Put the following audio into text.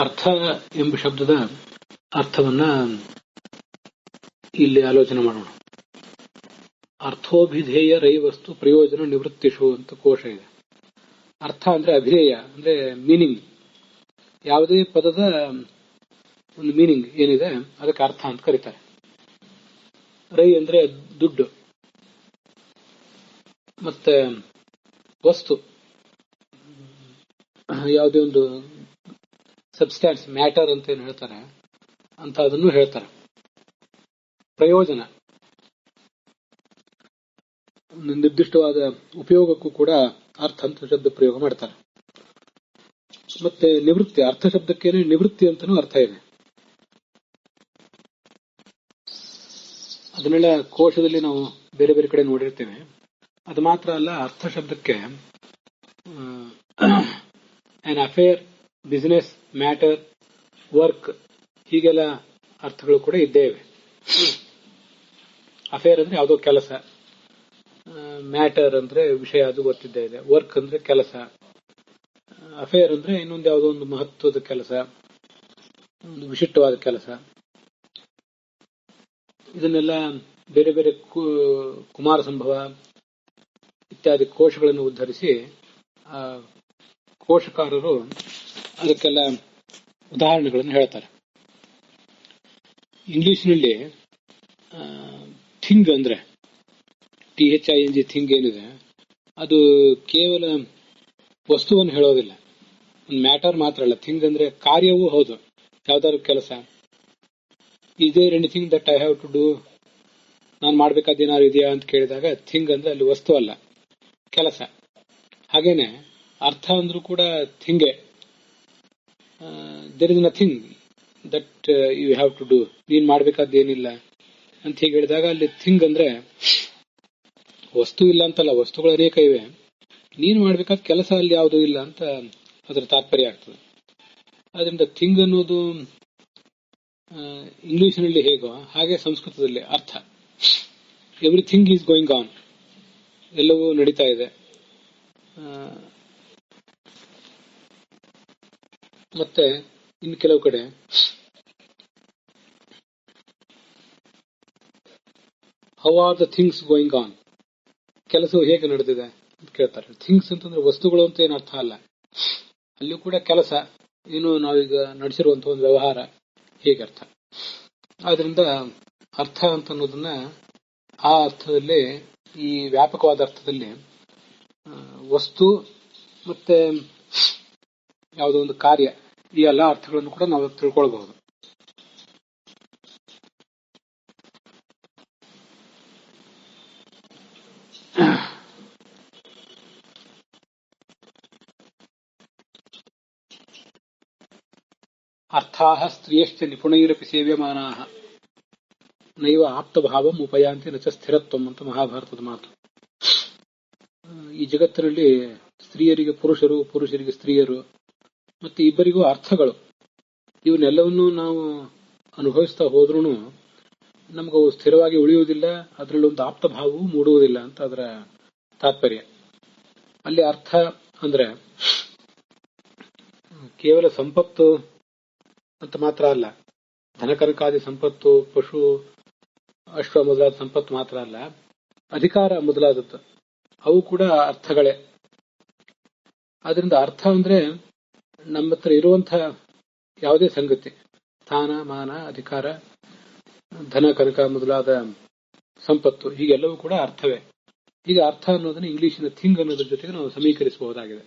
ಅರ್ಥ ಎಂಬ ಶಬ್ದದ ಅರ್ಥವನ್ನ ಇಲ್ಲಿ ಆಲೋಚನೆ ಮಾಡೋಣ. ಅರ್ಥೋಭಿಧೇಯ ರೈವಸ್ತು ಪ್ರಯೋಜನ ನಿವೃತ್ತಿಷು ಅಂತ ಕೋಶ ಇದೆ. ಅರ್ಥ ಅಂದ್ರೆ ಅಭಿಧೇಯ ಅಂದ್ರೆ ಮೀನಿಂಗ್. ಯಾವುದೇ ಪದದ ಒಂದು ಮೀನಿಂಗ್ ಏನಿದೆ ಅದಕ್ಕೆ ಅರ್ಥ ಅಂತ ಕರೀತಾರೆ. ರೈ ಅಂದ್ರೆ ದುಡ್ಡು, ಮತ್ತೆ ವಸ್ತು, ಯಾವುದೇ ಒಂದು ಸಬ್ಸ್ಟ್ಯಾನ್ಸ್ ಮ್ಯಾಟರ್ ಅಂತ ಏನು ಹೇಳ್ತಾರೆ ಅಂತ ಅದನ್ನು ಹೇಳ್ತಾರೆ. ಪ್ರಯೋಜನ ನಿರ್ದಿಷ್ಟವಾದ ಉಪಯೋಗಕ್ಕೂ ಕೂಡ ಅರ್ಥ ಅಂತ ಶಬ್ದ ಪ್ರಯೋಗ ಮಾಡ್ತಾರೆ. ಮತ್ತೆ ನಿವೃತ್ತಿ, ಅರ್ಥ ಶಬ್ದಕ್ಕೇನೆ ನಿವೃತ್ತಿ ಅಂತಾನೂ ಅರ್ಥ ಇದೆ. ಅದನ್ನೆಲ್ಲ ಕೋಶದಲ್ಲಿ ನಾವು ಬೇರೆ ಬೇರೆ ಕಡೆ ನೋಡಿರ್ತೇವೆ. ಅದು ಮಾತ್ರ ಅಲ್ಲ, ಅರ್ಥ ಶಬ್ದಕ್ಕೆ on affair, business, matter, work ಹೀಗೆಲ್ಲ ಅರ್ಥಗಳು ಕೂಡ ಇದ್ದೇ ಇವೆ. ಅಫೇರ್ ಅಂದ್ರೆ ಯಾವುದೋ ಕೆಲಸ, ಮ್ಯಾಟರ್ ಅಂದ್ರೆ ವಿಷಯ, ಅದು ಗೊತ್ತಿದ್ದೇ ಇದೆ. ವರ್ಕ್ ಅಂದ್ರೆ ಕೆಲಸ, ಅಫೇರ್ ಅಂದ್ರೆ ಇನ್ನೊಂದು ಯಾವುದೋ ಒಂದು ಮಹತ್ವದ ಕೆಲಸ, ಒಂದು ವಿಶಿಷ್ಟವಾದ ಕೆಲಸ. ಇದನ್ನೆಲ್ಲ ಬೇರೆ ಬೇರೆ ಕುಮಾರ ಸಂಭವ ಇತ್ಯಾದಿ ಕೋಶಗಳನ್ನು ಉದ್ಧರಿಸಿ ಆ ಕೋಶಕಾರರು ಅದಕ್ಕೆಲ್ಲ ಉದಾಹರಣೆಗಳನ್ನು ಹೇಳ್ತಾರೆ. ಇಂಗ್ಲಿಷ್ನಲ್ಲಿ ಥಿಂಗ್ ಅಂದ್ರೆ THING ಥಿಂಗ್ ಏನಿದೆ ಅದು ಕೇವಲ ವಸ್ತುವನ್ನು ಹೇಳೋದಿಲ್ಲ, ಒಂದು ಮ್ಯಾಟರ್ ಮಾತ್ರ ಅಲ್ಲ. ಥಿಂಗ್ ಅಂದ್ರೆ ಕಾರ್ಯವೂ ಹೌದು, ಯಾವ್ದಾದ್ರು ಕೆಲಸ. Is there anything that I have to do, ನಾನು ಮಾಡ್ಬೇಕಾದ ಏನಾದ್ರು ಇದೆಯಾ ಅಂತ ಕೇಳಿದಾಗ ಥಿಂಗ್ ಅಂದ್ರೆ ಅಲ್ಲಿ ವಸ್ತು ಅಲ್ಲ, ಕೆಲಸ. ಹಾಗೇನೆ ಅರ್ಥ ಅಂದ್ರೂ ಕೂಡ ಥಿಂಗೆ. There is nothing that you have to do, ನೀನ್ ಮಾಡ್ಬೇಕಾದ ಏನಿಲ್ಲ ಅಂತ ಹೀಗೆ ಹೇಳಿದಾಗ ಅಲ್ಲಿ ಥಿಂಗ್ ಅಂದ್ರೆ ವಸ್ತು ಇಲ್ಲ ಅಂತಲ್ಲ, ವಸ್ತುಗಳು ಅನೇಕ ಇವೆ, ನೀನು ಮಾಡ್ಬೇಕಾದ ಕೆಲಸ ಅಲ್ಲಿ ಯಾವುದೂ ಇಲ್ಲ ಅಂತ ಅದರ ತಾತ್ಪರ್ಯ ಆಗ್ತದೆ. ಆದ್ರಿಂದ ಥಿಂಗ್ ಅನ್ನೋದು ಇಂಗ್ಲಿಷ್ನಲ್ಲಿ ಹೇಗೋ ಹಾಗೆ ಸಂಸ್ಕೃತದಲ್ಲಿ ಅರ್ಥ. ಎವ್ರಿಥಿಂಗ್ ಈಸ್ ಗೋಯಿಂಗ್ ಆನ್, ಎಲ್ಲವೂ ನಡೀತಾ ಇದೆ. ಮತ್ತೆ ಇನ್ನು ಕೆಲವು ಕಡೆ how are the things going on, ಕೆಲಸವು ಹೇಗೆ ನಡೆದಿದೆ ಅಂತ ಕೇಳ್ತಾರೆ. ಥಿಂಗ್ಸ್ ಅಂತಂದ್ರೆ ವಸ್ತುಗಳು ಅಂತ ಏನು ಅರ್ಥ ಅಲ್ಲ, ಅಲ್ಲಿಯೂ ಕೂಡ ಕೆಲಸ, ಏನು ನಾವೀಗ ನಡೆಸಿರುವಂತಹ ಒಂದು ವ್ಯವಹಾರ ಹೇಗೆ ಅರ್ಥ. ಆದ್ರಿಂದ ಅರ್ಥ ಅಂತ ಅನ್ನೋದನ್ನ ಆ ಅರ್ಥದಲ್ಲಿ, ಈ ವ್ಯಾಪಕವಾದ ಅರ್ಥದಲ್ಲಿ ವಸ್ತು ಮತ್ತೆ ಯಾವುದೋ ಒಂದು ಕಾರ್ಯ, ಈ ಎಲ್ಲ ಅರ್ಥಗಳನ್ನು ಕೂಡ ನಾವು ತಿಳ್ಕೊಳ್ಬಹುದು. ಅರ್ಥಾಃ ಸ್ತ್ರೀಯಶ್ಚ ನಿಪುಣೈರಪಿ ಸೇವ್ಯಮಾನಾಃ ನೈವ ಆಪ್ತಭಾವಂ ಉಪಯಾಂತಿ ನಚ ಸ್ಥಿರತ್ವಂ ಅಂತ ಮಹಾಭಾರತದ ಮಾತು. ಈ ಜಗತ್ತಿನಲ್ಲಿ ಸ್ತ್ರೀಯರಿಗೆ ಪುರುಷರು, ಪುರುಷರಿಗೆ ಸ್ತ್ರೀಯರು, ಮತ್ತೆ ಇಬ್ಬರಿಗೂ ಅರ್ಥಗಳು, ಇವನ್ನೆಲ್ಲವನ್ನೂ ನಾವು ಅನುಭವಿಸ್ತಾ ಹೋದ್ರೂ ನಮಗೂ ಸ್ಥಿರವಾಗಿ ಉಳಿಯುವುದಿಲ್ಲ, ಅದರಲ್ಲಿ ಒಂದು ಆಪ್ತಭಾವವೂ ಮೂಡುವುದಿಲ್ಲ ಅಂತ ಅದರ ತಾತ್ಪರ್ಯ. ಅಲ್ಲಿ ಅರ್ಥ ಅಂದ್ರೆ ಕೇವಲ ಸಂಪತ್ತು ಅಂತ ಮಾತ್ರ ಅಲ್ಲ, ಧನಕನಕಾದಿ ಸಂಪತ್ತು, ಪಶು ಅಶ್ವ ಮೊದಲಾದ ಸಂಪತ್ತು ಮಾತ್ರ ಅಲ್ಲ, ಅಧಿಕಾರ ಮೊದಲಾದದ್ದು ಅವು ಕೂಡ ಅರ್ಥಗಳೇ. ಆದ್ರಿಂದ ಅರ್ಥ ಅಂದ್ರೆ ನಮ್ಮ ಹತ್ರ ಇರುವಂತಹ ಯಾವುದೇ ಸಂಗತಿ, ಸ್ಥಾನ, ಮಾನ, ಅಧಿಕಾರ, ಧನ, ಕನಕ ಮೊದಲಾದ ಸಂಪತ್ತು, ಹೀಗೆಲ್ಲವೂ ಕೂಡ ಅರ್ಥವೇ. ಈಗ ಅರ್ಥ ಅನ್ನೋದನ್ನ ಇಂಗ್ಲಿಷಿನ ಥಿಂಗ್ ಅನ್ನೋದ್ರ ಜೊತೆಗೆ ನಾವು ಸಮೀಕರಿಸಬಹುದಾಗಿದೆ.